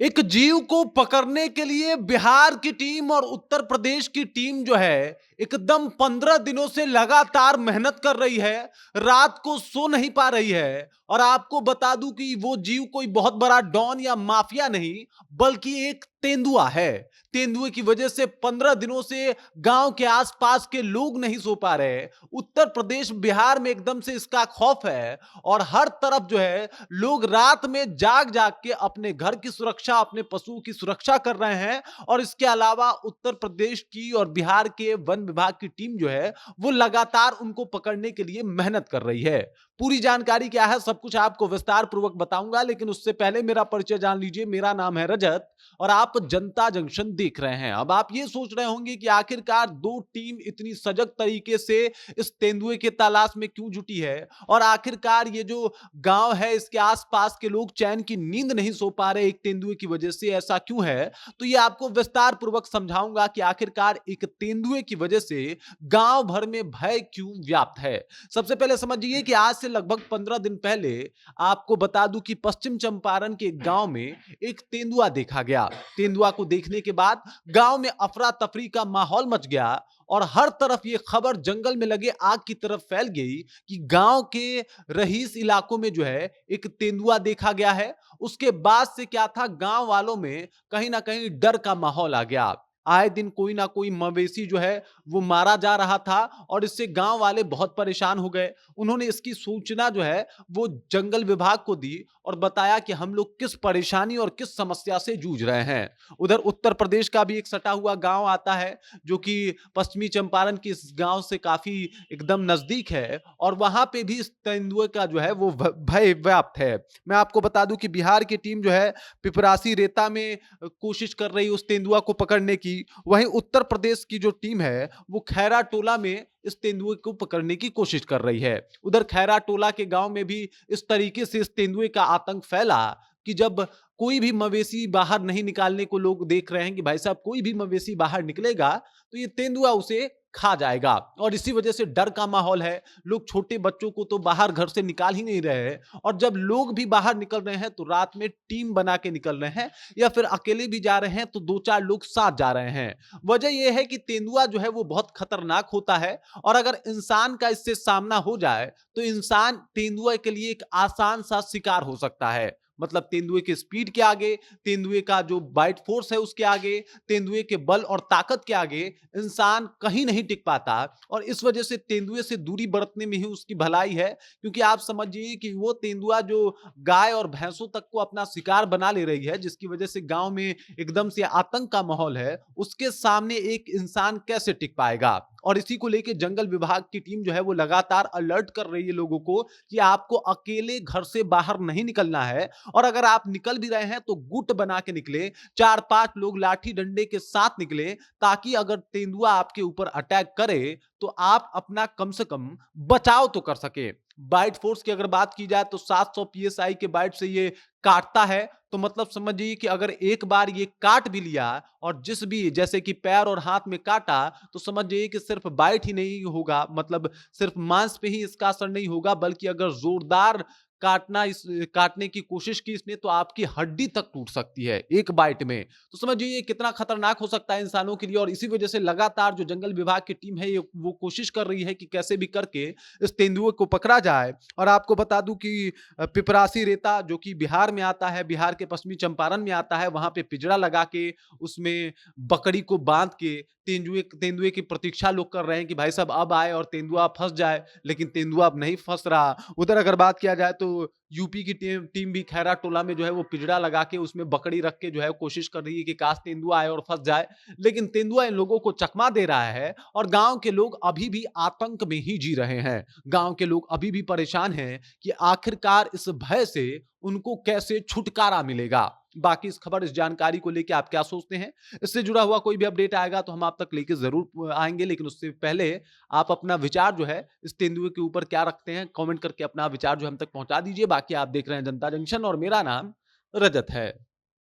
एक जीव को पकड़ने के लिए बिहार की टीम और उत्तर प्रदेश की टीम जो है एकदम 15 दिनों से लगातार मेहनत कर रही है। रात को सो नहीं पा रही है। और आपको बता दूं कि वो जीव कोई बहुत बड़ा डॉन या माफिया नहीं, बल्कि एक तेंदुआ है। तेंदुए की वजह से 15 दिनों से गांव के आसपास के लोग नहीं सो पा रहे। उत्तर प्रदेश बिहार में एकदम से इसका खौफ है। और हर तरफ जो है लोग रात में जाग जाग के अपने घर की सुरक्षा, अपने पशुओं की सुरक्षा कर रहे हैं। और इसके अलावा उत्तर प्रदेश की और बिहार के वन विभाग की टीम जो है वो लगातार उनको पकड़ने के लिए मेहनत कर रही है। पूरी जानकारी क्या है सब कुछ आपको विस्तार पूर्वक बताऊंगा, लेकिन उससे पहले मेरा परिचय जान लीजिए। मेरा नाम है रजत और आप जनता जंक्शन देख रहे हैं। अब आप ये सोच रहे होंगे कि आखिरकार दो टीम इतनी सजग तरीके से इस तेंदुए के तलाश में क्यों जुटी है, और आखिरकार ये जो गांव है इसके आसपास के लोग चैन की नींद नहीं सो पा रहे एक तेंदुए की वजह से, ऐसा क्यों है? तो ये आपको विस्तार पूर्वक समझाऊंगा कि आखिरकार एक तेंदुए की वजह से गांव भर में भय क्यों व्याप्त है। सबसे पहले समझिए कि आज से लगभग 15 दिन पहले आपको बता दूं कि पश्चिम चंपारण के एक गांव में एक तेंदुआ देखा गया। तेंदुआ को देखने के बाद गांव में अफरा तफरी का माहौल मच गया और हर तरफ ये खबर जंगल में लगे आग की तरफ फैल गई कि गांव के रईस इलाकों में जो है एक तेंदुआ देखा गया है। उसके बाद से क्या था, गांव वालों में कहीं ना कहीं डर का माहौल आ गया। आए दिन कोई ना कोई मवेशी जो है वो मारा जा रहा था और इससे गांव वाले बहुत परेशान हो गए। उन्होंने इसकी सूचना जो है वो जंगल विभाग को दी और बताया कि हम लोग किस परेशानी और किस समस्या से जूझ रहे हैं। उधर उत्तर प्रदेश का भी एक सटा हुआ गांव आता है जो कि पश्चिमी चंपारण के इस गांव से काफी एकदम नजदीक है, और वहां पे भी इस तेंदुए का जो है वो भय व्याप्त है। मैं आपको बता दूं कि बिहार की टीम जो है पिपरासी रेता में कोशिश कर रही उस तेंदुआ को पकड़ने की। वहीं उत्तर प्रदेश की जो टीम है वो खैरा टोला में इस तेंदुए को पकड़ने की कोशिश कर रही है। उधर खैरा टोला के गांव में भी इस तरीके से इस तेंदुए का आतंक फैला कि जब कोई भी मवेशी बाहर नहीं निकालने को लोग देख रहे हैं कि भाई साहब कोई भी मवेशी बाहर निकलेगा तो ये तेंदुआ उसे खा जाएगा, और इसी वजह से डर का माहौल है। लोग छोटे बच्चों को तो बाहर घर से निकाल ही नहीं रहे हैं, और जब लोग भी बाहर निकल रहे हैं तो रात में टीम बना के निकल रहे हैं या फिर अकेले भी जा रहे हैं तो दो चार लोग साथ जा रहे हैं। वजह यह है कि तेंदुआ जो है वो बहुत खतरनाक होता है, और अगर इंसान का इससे सामना हो जाए तो इंसान तेंदुआ के लिए एक आसान सा शिकार हो सकता है। मतलब तेंदुए के स्पीड के आगे, तेंदुए का जो बाइट फोर्स है उसके आगे, तेंदुए के बल और ताकत के आगे इंसान कहीं नहीं टिक पाता। और इस वजह से तेंदुए से दूरी बरतने में ही उसकी भलाई है, क्योंकि आप समझिए कि वो तेंदुआ जो गाय और भैंसों तक को अपना शिकार बना ले रही है, जिसकी वजह से गांव में एकदम से आतंक का माहौल है, उसके सामने एक इंसान कैसे टिक पाएगा। और इसी को लेके जंगल विभाग की टीम जो है वो लगातार अलर्ट कर रही है लोगों को कि आपको अकेले घर से बाहर नहीं निकलना है, और अगर आप निकल भी रहे हैं तो गुट बना के निकले, 4-5 लोग लाठी डंडे के साथ निकले, ताकि अगर तेंदुआ आपके ऊपर अटैक करे तो आप अपना कम से कम बचाव तो कर सके। बाइट फोर्स की अगर बात की जाए तो 700 पीएसआई के बाइट से ये काटता है। तो मतलब समझिए कि अगर एक बार ये काट भी लिया और जिस भी जैसे कि पैर और हाथ में काटा, तो समझ जाइए कि सिर्फ बाइट ही नहीं होगा, मतलब सिर्फ मांस पे ही इसका असर नहीं होगा, बल्कि अगर जोरदार काटने की कोशिश की इसने तो आपकी हड्डी तक टूट सकती है एक बाइट में। तो समझिए ये कितना खतरनाक हो सकता है इंसानों के लिए, और इसी वजह से लगातार जो जंगल विभाग की टीम है ये वो कोशिश कर रही है कि कैसे भी करके इस तेंदुए को पकड़ा जाए। और आपको बता दूं कि पिपरासी रेता जो कि बिहार में आता है, बिहार के पश्चिमी चंपारण में आता है, वहां पे पिंजरा लगा के उसमें बकरी को बांध के तेंदुए तेंदुए की प्रतीक्षा लोग कर रहे हैं कि भाई साहब अब आए और तेंदुआ फंस जाए, लेकिन तेंदुआ अब नहीं फंस रहा। उधर अगर बात किया जाए तो यूपी की टीम टीम भी खैरा टोला में जो है वो पिंजरा लगा के उसमें बकरी रख के जो है कोशिश कर रही है कि काश तेंदुआ आए और फंस जाए, लेकिन तेंदुआ इन लोगों को चकमा दे रहा है। और गांव के लोग अभी भी आतंक में ही जी रहे हैं। गांव के लोग अभी भी परेशान हैं कि आखिरकार इस भय से उनको कैसे छुटकारा मिलेगा। बाकी इस खबर, इस जानकारी को लेके आप क्या सोचते हैं? इससे जुड़ा हुआ कोई भी अपडेट आएगा तो हम आप तक लेके जरूर आएंगे, लेकिन उससे पहले आप अपना विचार जो है इस तेंदुए के ऊपर क्या रखते हैं, कमेंट करके अपना विचार जो हम तक पहुंचा दीजिए। बाकी आप देख रहे हैं जनता जंक्शन और मेरा नाम रजत है।